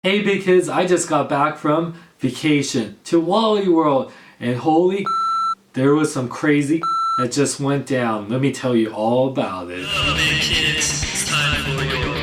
Hey big kids, I just got back from vacation to Wally World and holy, there was some crazy that just went down. Let me tell you all about it. Hello, big kids. It's time for your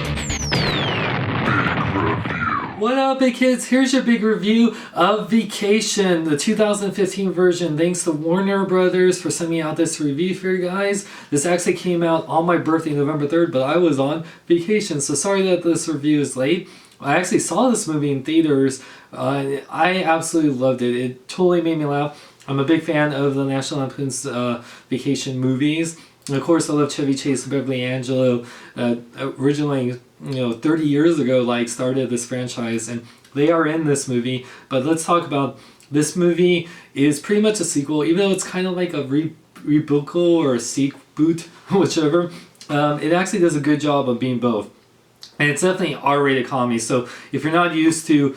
What up big kids? Here's your big review of Vacation, the 2015 version. Thanks to Warner Brothers for sending me out this review for you guys. This actually came out on my birthday, November 3rd, but I was on vacation, so sorry that this review is late. I actually saw this movie in theaters. I absolutely loved it. It totally made me laugh. I'm a big fan of the National Lampoon's vacation movies. And of course, I love Chevy Chase and Beverly Angelo. Originally, 30 years ago, started this franchise, and they are in this movie. But let's talk about this movie. Is pretty much a sequel, even though it's kind of like a reboot or a sequel, whichever. It actually does a good job of being both. And it's definitely R-rated comedy, so if you're not used to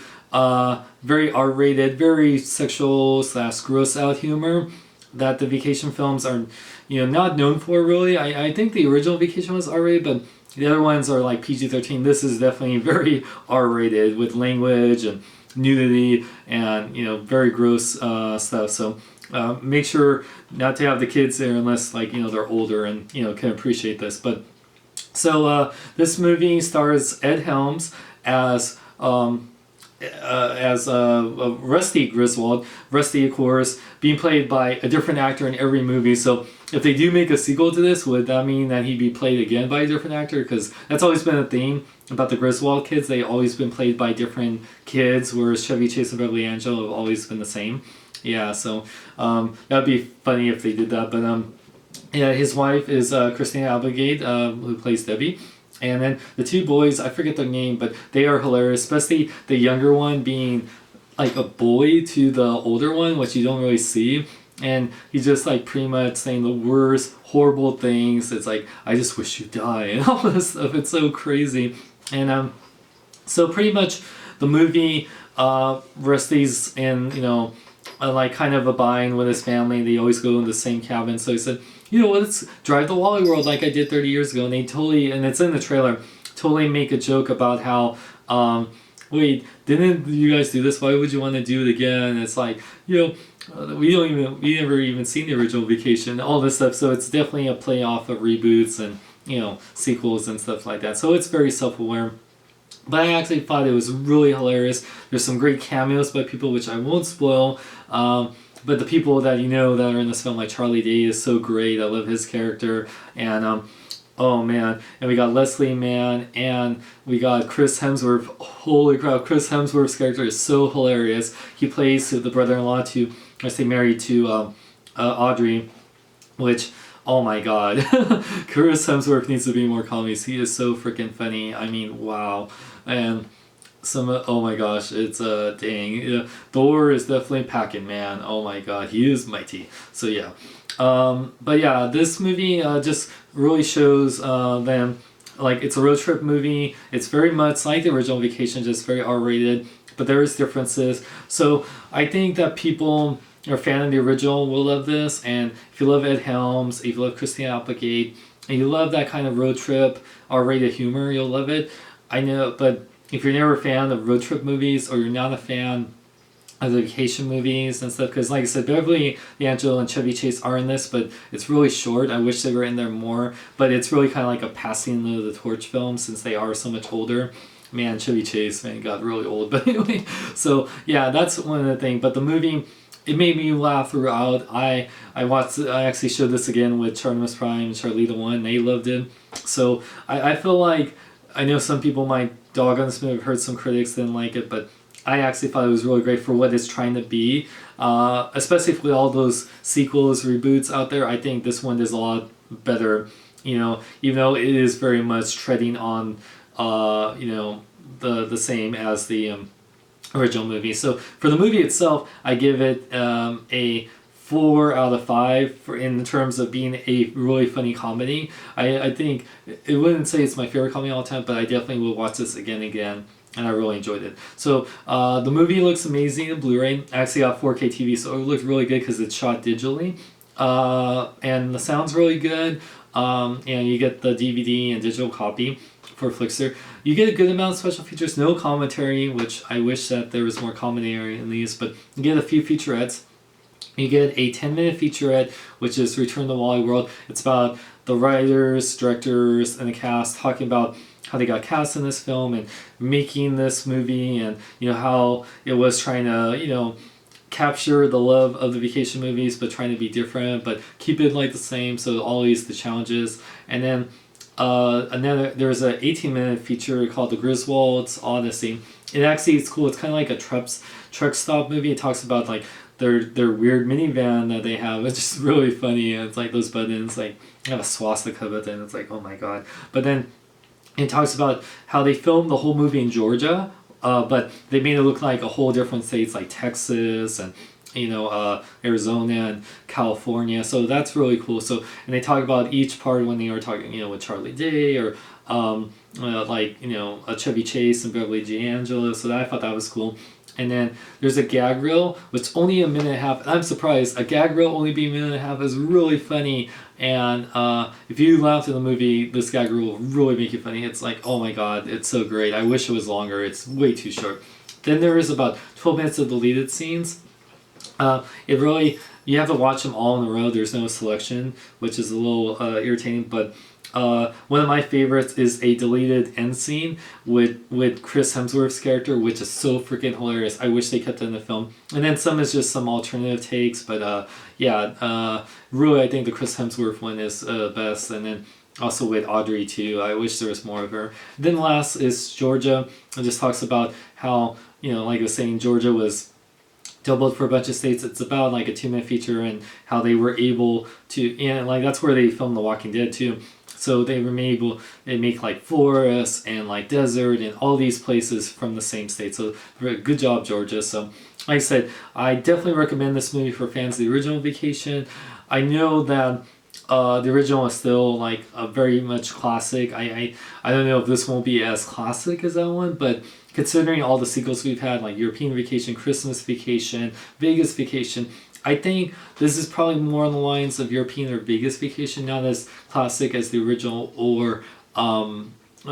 very R-rated, very sexual / gross out humor that the Vacation films are, not known for really. I think the original Vacation was R-rated, but the other ones are like PG-13. This is definitely very R-rated with language and nudity and very gross stuff. So make sure not to have the kids there unless they're older and can appreciate this. But so this movie stars Ed Helms as Rusty Griswold. Rusty, of course, being played by a different actor in every movie. So if they do make a sequel to this, would that mean that he'd be played again by a different actor? Because that's always been a theme about the Griswold kids. They've always been played by different kids, whereas Chevy Chase and Beverly Angelo have always been the same. Yeah, so that'd be funny if they did that. But yeah, his wife is Christina Applegate, who plays Debbie. And then the two boys, I forget their name, but they are hilarious, especially the younger one being like a bully to the older one, which you don't really see. And he's just pretty much saying the worst, horrible things. It's like, I just wish you die, and all this stuff. It's so crazy. And so pretty much the movie, Rusty's in, kind of a bind with his family. They always go in the same cabin. So he said, let's drive to Wally World like I did 30 years ago. And they totally, and it's in the trailer, totally make a joke about how, wait, didn't you guys do this? Why would you want to do it again? And it's like, we never even seen the original Vacation, all this stuff. So it's definitely a play off of reboots and, sequels and stuff like that. So it's very self-aware. But I actually thought it was really hilarious. There's some great cameos by people which I won't spoil. But the people that that are in this film, like Charlie Day, is so great. I love his character. And oh man, and we got Leslie Mann and we got Chris Hemsworth. Holy crap, Chris Hemsworth's character is so hilarious. He plays the brother-in-law to, married to Audrey, which, oh my god, Chris Hemsworth needs to be more comedies. He is so freaking funny. I mean, wow. And oh my gosh, it's dang. Thor is definitely packing, man. Oh my god, he is mighty. So yeah. But yeah, this movie just really shows them, it's a road trip movie. It's very much like the original Vacation, just very R-rated, but there is differences. So I think that people are a fan of the original will love this, and if you love Ed Helms, if you love Christina Applegate, and you love that kind of road trip R-rated humor, you'll love it. I know, but if you're never a fan of road trip movies, or you're not a fan of the Vacation movies and stuff, because like I said, Beverly Angelo and Chevy Chase are in this, but it's really short. I wish they were in there more, but it's really kind of like a passing of the torch film since they are so much older. Man, Chevy Chase, man, got really old. But anyway, so yeah, that's one of the things. But the movie, it made me laugh throughout. I actually showed this again with Charlize Prime and Charlita One. They loved it. So I feel like, I know some people might dog on this movie. I've heard some critics didn't like it, but I actually thought it was really great for what it's trying to be. Especially with all those sequels, reboots out there, I think this one does a lot better. Even though it is very much treading on, the same as the original movie. So for the movie itself, I give it a 4 out of 5 in terms of being a really funny comedy. I think, it wouldn't say it's my favorite comedy of all time, but I definitely will watch this again and again, and I really enjoyed it. So the movie looks amazing in Blu-ray. I actually got 4K TV, so it looked really good because it's shot digitally. And the sound's really good, and you get the DVD and digital copy for Flixster. You get a good amount of special features, no commentary, which I wish that there was more commentary in these, but you get a few featurettes. You get a 10-minute featurette, which is Return to Wally World. It's about the writers, directors, and the cast talking about how they got cast in this film and making this movie, and how it was trying to capture the love of the vacation movies, but trying to be different, but keep it like the same. So always the challenges. And then there's an 18-minute feature called the Griswolds Odyssey. It's cool. It's kind of like a truck stop movie. It talks about like their weird minivan that they have. It's just really funny. It's like those buttons, like have a swastika button. It's like, oh my god. But then it talks about how they filmed the whole movie in Georgia, but they made it look like a whole different states like Texas and Arizona and California. So that's really cool. So, and they talk about each part when they were talking with Charlie Day or a Chevy Chase and Beverly D'Angelo. So I thought that was cool. And then there's a gag reel, which is only a minute and a half. I'm surprised. A gag reel only being a minute and a half is really funny. And if you laughed in the movie, this gag reel will really make you funny. It's like, oh my god, it's so great. I wish it was longer. It's way too short. Then there is about 12 minutes of deleted scenes. You have to watch them all in a row. There's no selection, which is a little irritating, but one of my favorites is a deleted end scene with Chris Hemsworth's character, which is so freaking hilarious. I wish they kept it in the film. And then some is just some alternative takes, but really I think the Chris Hemsworth one is best. And then also with Audrey too. I wish there was more of her. Then last is Georgia. It just talks about how, like I was saying, Georgia was doubled for a bunch of states. It's about like a 2-minute feature and how they were able to, and like that's where they filmed The Walking Dead too. So they were able to make like forests and like desert and all these places from the same state. So good job, Georgia. So like I said, I definitely recommend this movie for fans of the original Vacation. I know that the original is still like a very much classic. I don't know if this won't be as classic as that one, but considering all the sequels we've had, like European Vacation, Christmas Vacation, Vegas Vacation, I think this is probably more on the lines of European or Vegas Vacation, not as classic as the original or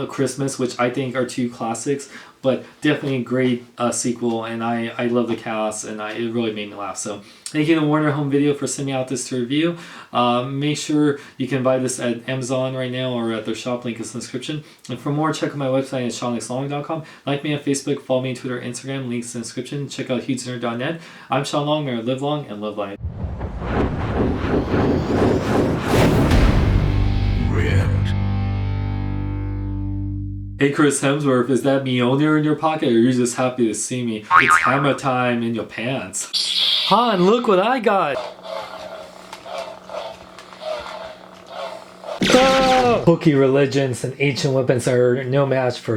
Christmas, which I think are two classics, but definitely a great sequel, and I love the cast, and it really made me laugh. So thank you to Warner Home Video for sending me out this to review. Make sure you can buy this at Amazon right now or at their shop, link is in the description. And for more, check out my website at SeanLingsLong.com. Like me on Facebook, follow me on Twitter, Instagram, links in the description. Check out HughesNerd.net. I'm Sean Long, may I live long and love life. Hey Chris Hemsworth, is that Mjolnir in your pocket, or are you just happy to see me? It's hammer time in your pants. Han, look what I got! Oh! Spooky religions and ancient weapons are no match for